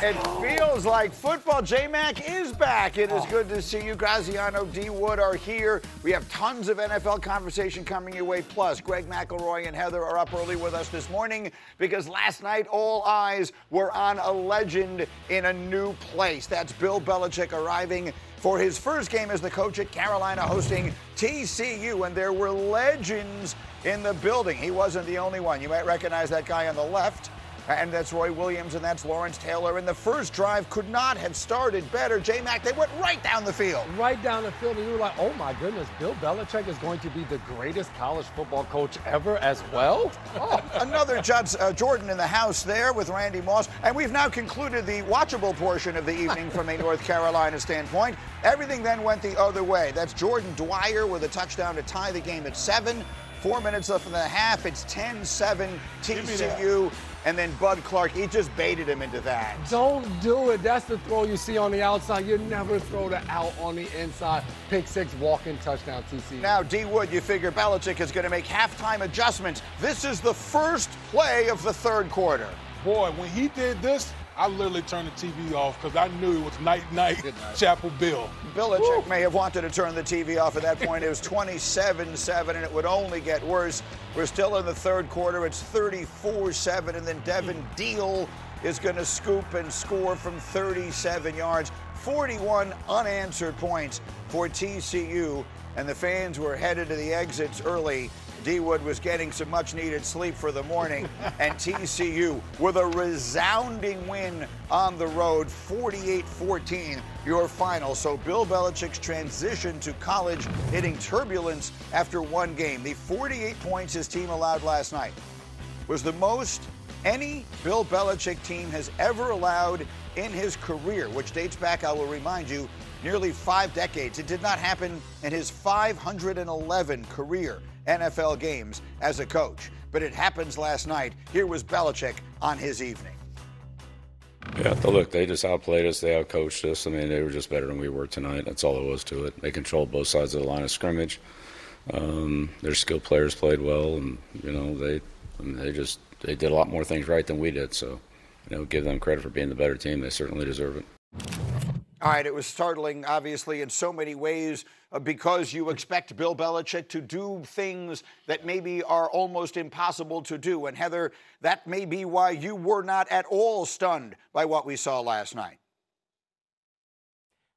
It feels like football. J-Mac is back. It is good to see you. Graziano, D. Wood are here. We have tons of NFL conversation coming your way. Plus, Greg McElroy and Heather are up early with us this morning because last night all eyes were on a legend in a new place. That's Bill Belichick arriving for his first game as the coach at Carolina, hosting TCU, and there were legends in the building. He wasn't the only one. You might recognize that guy on the left. And that's Roy Williams, and that's Lawrence Taylor. And the first drive could not have started better. J-Mac, they went right down the field. Right down the field, and you were like, oh my goodness, Bill Belichick is going to be the greatest college football coach ever as well? Oh, another Jordan in the house there with Randy Moss. And we've now concluded the watchable portion of the evening from a North Carolina standpoint. Everything then went the other way. That's Jordan Dwyer with a touchdown to tie the game at 7. 4 minutes left in the half. It's 10-7 TCU. And then Bud Clark, he just baited him into that. Don't do it. That's the throw you see on the outside. You never throw the out on the inside. Pick six, walk-in touchdown, TCU. Now, D. Wood, you figure Belichick is going to make halftime adjustments. This is the first play of the third quarter. Boy, when he did this, I literally turned the TV off because I knew it was night-night Chapel Bill. Belichick may have wanted to turn the TV off at that point. It was 27-7, and it would only get worse. We're still in the third quarter. It's 34-7, and then Devin Deal is going to scoop and score from 37 yards. 41 unanswered points for TCU, and the fans were headed to the exits early. D. Wood was getting some much-needed sleep for the morning, and TCU with a resounding win on the road, 48-14, your final. So Bill Belichick's transition to college hitting turbulence after one game. The 48 points his team allowed last night was the most any Bill Belichick team has ever allowed in his career, which dates back, I will remind you, nearly 5 decades. It did not happen in his 511 career NFL games as a coach, but it happens last night. Here was Belichick on his evening. Yeah, look, they just outplayed us. They outcoached us. I mean, they were just better than we were tonight. That's all there was to it. They controlled both sides of the line of scrimmage. Their skilled players played well, and you know they did a lot more things right than we did. So, you know, give them credit for being the better team. They certainly deserve it. All right, it was startling, obviously, in so many ways because you expect Bill Belichick to do things that maybe are almost impossible to do. And, Heather, that may be why you were not at all stunned by what we saw last night.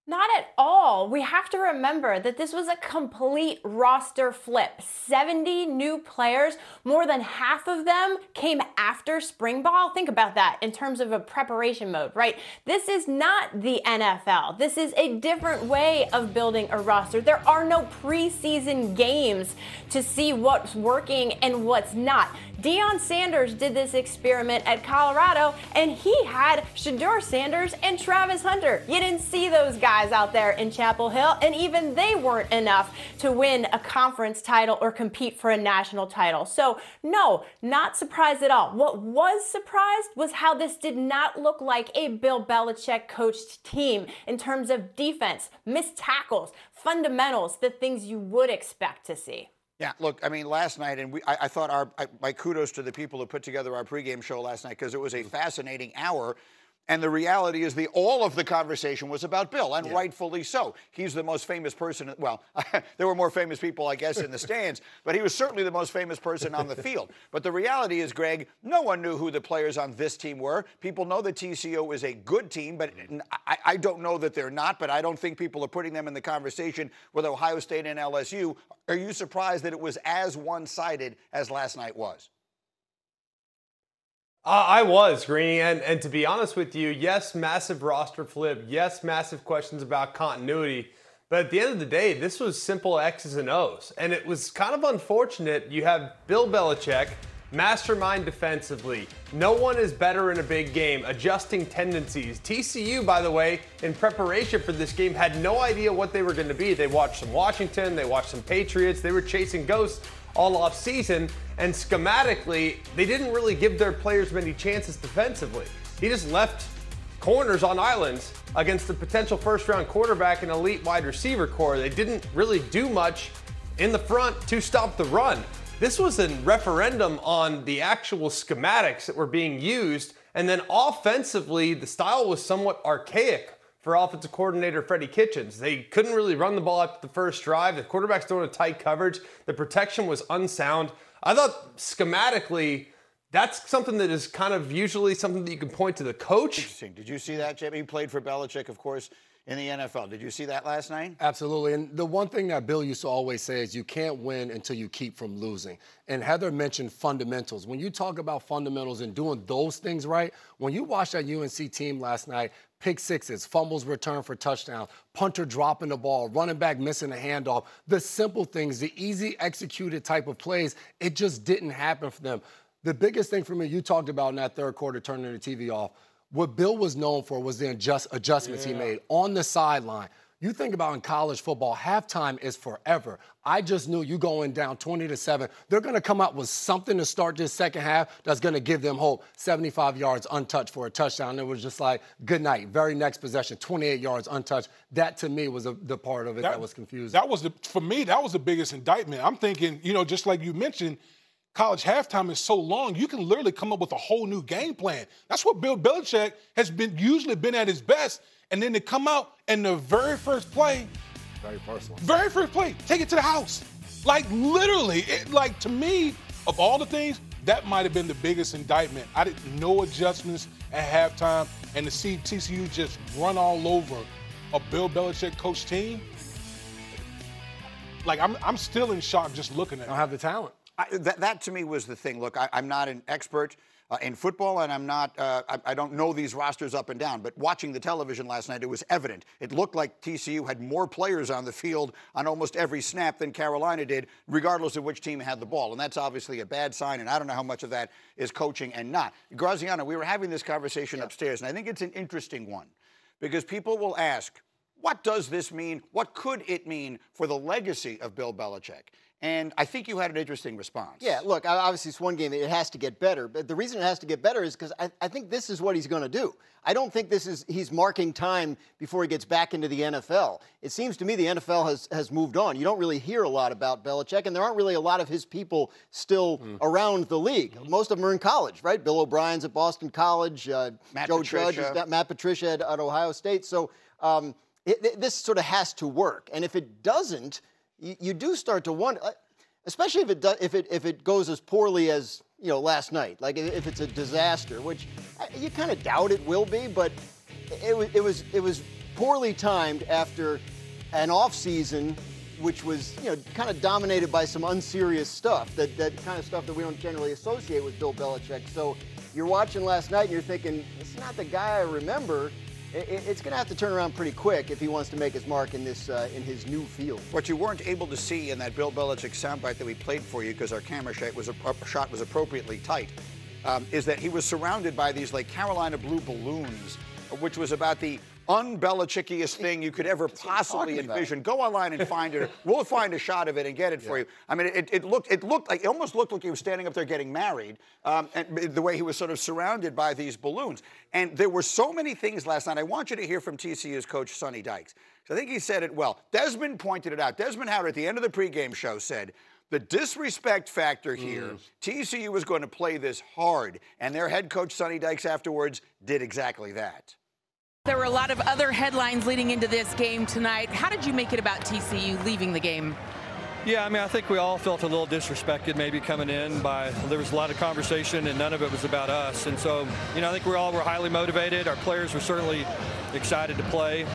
Not at all. We have to remember that this was a complete roster flip. 70 new players, more than half of them came after spring ball. Think about that in terms of a preparation mode, right? This is not the NFL. This is a different way of building a roster. There are no preseason games to see what's working and what's not. Deion Sanders did this experiment at Colorado, and he had Shedeur Sanders and Travis Hunter. You didn't see those guys out there in Chapel Hill, and even they weren't enough to win a conference title or compete for a national title. So no, not surprised at all. What was surprised was how this did not look like a Bill Belichick coached team in terms of defense, missed tackles, fundamentals, the things you would expect to see. Yeah, look, I mean, last night, and I thought my kudos to the people who put together our pregame show last night because it was a fascinating hour. And the reality is all of the conversation was about Bill, and rightfully so. He's the most famous person. Well, there were more famous people, I guess, in the stands, but he was certainly the most famous person on the field. But the reality is, Greg, no one knew who the players on this team were. People know that TCU is a good team, but I don't know that they're not, but I don't think people are putting them in the conversation with Ohio State and LSU. Are you surprised that it was as one-sided as last night was? I was, Greeny, and to be honest with you, yes, massive roster flip, yes, massive questions about continuity, but at the end of the day, this was simple X's and O's, and it was kind of unfortunate. You have Bill Belichick, mastermind defensively. No one is better in a big game, adjusting tendencies. TCU, by the way, in preparation for this game, had no idea what they were going to be. They watched some Washington, they watched some Patriots, they were chasing ghosts all off season, and schematically, they didn't really give their players many chances defensively. He just left corners on islands against a potential first-round quarterback and elite wide receiver core. They didn't really do much in the front to stop the run. This was a referendum on the actual schematics that were being used And then offensively, the style was somewhat archaic for offensive coordinator Freddie Kitchens. They couldn't really run the ball after the first drive. The quarterback's throwing a tight coverage. The protection was unsound. I thought schematically, that's something that is kind of usually something that you can point to the coach. Interesting. Did you see that, Jimmy? He played for Belichick, of course, in the NFL. Did you see that last night? Absolutely. And the one thing that Bill used to always say is you can't win until you keep from losing. And Heather mentioned fundamentals. When you talk about fundamentals and doing those things right, when you watched that UNC team last night, pick sixes, fumbles returned for touchdowns, punter dropping the ball, running back missing a handoff, the simple things, the easy executed type of plays, it just didn't happen for them. The biggest thing for me, you talked about in that third quarter turning the TV off, what Bill was known for was the adjustments he made on the sideline. You think about in college football, halftime is forever. I just knew you going down 20-7, they're going to come up with something to start this second half that's going to give them hope. 75 yards untouched for a touchdown. And it was just like, good night. Very next possession, 28 yards untouched. That, to me, was the part of it that was confusing. For me, that was the biggest indictment. I'm thinking, just like you mentioned, college halftime is so long, you can literally come up with a whole new game plan. That's what Bill Belichick has usually been at his best. And then to come out and the very first play, take it to the house. Like literally, to me, of all the things, that might have been the biggest indictment. I didn't no adjustments at halftime, and to see TCU just run all over a Bill Belichick coach team, I'm still in shock just looking at it. Don't have the talent. That to me was the thing. Look, I'm not an expert in football, and I'm not. I don't know these rosters up and down. But watching the television last night, it was evident. It looked like TCU had more players on the field on almost every snap than Carolina did, regardless of which team had the ball. And that's obviously a bad sign. And I don't know how much of that is coaching and not. Graziano, we were having this conversation upstairs, and I think it's an interesting one because people will ask, what does this mean? What could it mean for the legacy of Bill Belichick? And I think you had an interesting response. Yeah, look, obviously it's one game. It has to get better. But the reason it has to get better is because I think this is what he's going to do. I don't think he's marking time before he gets back into the NFL. It seems to me the NFL has moved on. You don't really hear a lot about Belichick, and there aren't really a lot of his people still around the league. Most of them are in college, right? Bill O'Brien's at Boston College. Joe Judge has got Matt Patricia at Ohio State. So this sort of has to work. And if it doesn't, you do start to wonder, especially if it goes as poorly as last night. Like if it's a disaster, which you kind of doubt it will be, but it was poorly timed after an off season, which was kind of dominated by some unserious stuff. That kind of stuff that we don't generally associate with Bill Belichick. So you're watching last night and you're thinking, it's not the guy I remember. It's going to have to turn around pretty quick if he wants to make his mark in this in his new field. What you weren't able to see in that Bill Belichick soundbite that we played for you because our camera shot was appropriately tight is that he was surrounded by these Carolina blue balloons, which was about the un-Belichickiest thing you could ever possibly envision. Go online and find it. We'll find a shot of it and get it for you. I mean, it almost looked like he was standing up there getting married, and the way he was sort of surrounded by these balloons. And there were so many things last night. I want you to hear from TCU's coach, Sonny Dykes. I think he said it well. Desmond pointed it out. Desmond Howard, at the end of the pregame show, said, the disrespect factor here, TCU was going to play this hard, and their head coach, Sonny Dykes, afterwards did exactly that. There were a lot of other headlines leading into this game tonight. How did you make it about TCU leaving the game? Yeah, I mean, I think we all felt a little disrespected maybe coming in there was a lot of conversation and none of it was about us. And so, I think we all were highly motivated. Our players were certainly excited to play.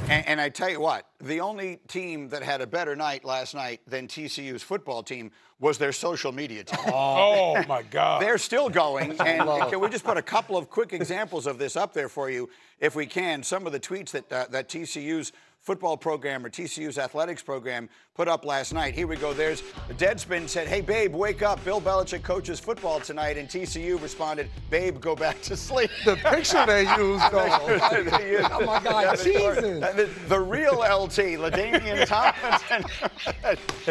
And I tell you what, the only team that had a better night last night than TCU's football team was their social media team. Oh, my God. They're still going. And can we just put a couple of quick examples of this up there for you, if we can? Some of the tweets that TCU's football program or TCU's athletics program put up last night. Here we go. There's Deadspin said, hey, babe, wake up. Bill Belichick coaches football tonight. And TCU responded, babe, go back to sleep. The picture they used, though. Oh, my God, Jesus. The real LT, LaDainian Tomlinson.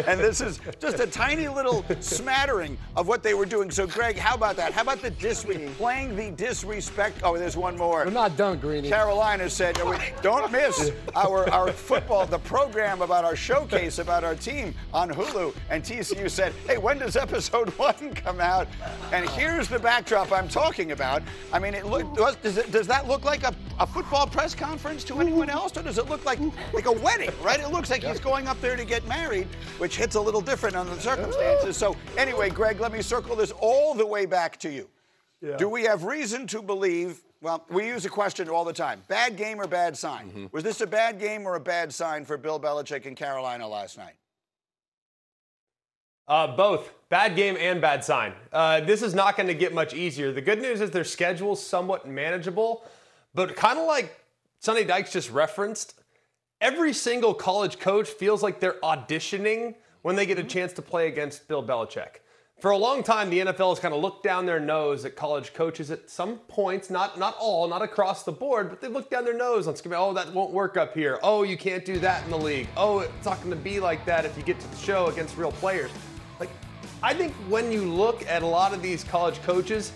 And this is just a tiny little smattering of what they were doing. So, Greg, how about that? How about playing the disrespect? Oh, there's one more. We're not done, Greeny. Carolina said, don't miss our our football, the program about our showcase about our team on Hulu, and TCU said, hey, when does episode 1 come out? And here's the backdrop I'm talking about. I mean, does that look like a football press conference to anyone else, or does it look like a wedding, right? It looks like he's going up there to get married, which hits a little different under the circumstances. So anyway, Greg, let me circle this all the way back to you. Yeah. Do we have reason to believe, well, we use a question all the time, bad game or bad sign? Mm-hmm. Was this a bad game or a bad sign for Bill Belichick in Carolina last night? Both. Bad game and bad sign. This is not going to get much easier. The good news is their schedule's somewhat manageable, but kind of like Sonny Dykes just referenced, every single college coach feels like they're auditioning when they get a chance to play against Bill Belichick. For a long time, the NFL has kind of looked down their nose at college coaches at some points, not all, not across the board, but they look down their nose on, oh, that won't work up here. Oh, you can't do that in the league. Oh, it's not going to be like that if you get to the show against real players. Like, I think when you look at a lot of these college coaches,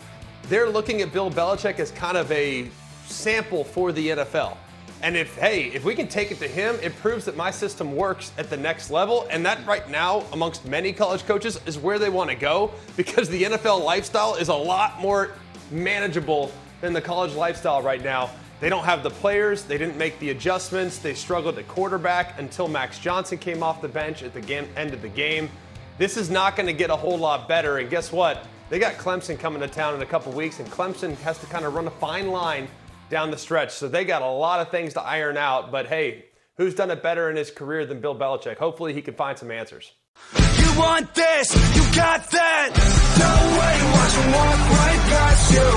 they're looking at Bill Belichick as kind of a sample for the NFL. And if we can take it to him, it proves that my system works at the next level. And that right now, amongst many college coaches, is where they want to go, because the NFL lifestyle is a lot more manageable than the college lifestyle right now. They don't have the players. They didn't make the adjustments. They struggled at quarterback until Max Johnson came off the bench at the end of the game. This is not going to get a whole lot better. And guess what? They got Clemson coming to town in a couple weeks, and Clemson has to kind of run a fine line down the stretch. So they got a lot of things to iron out. But hey, who's done it better in his career than Bill Belichick? Hopefully he can find some answers. You want this, you got that. No way, watch them walk right past you.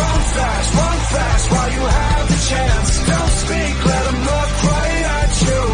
Run fast while you have the chance. Don't speak, let them look right at you.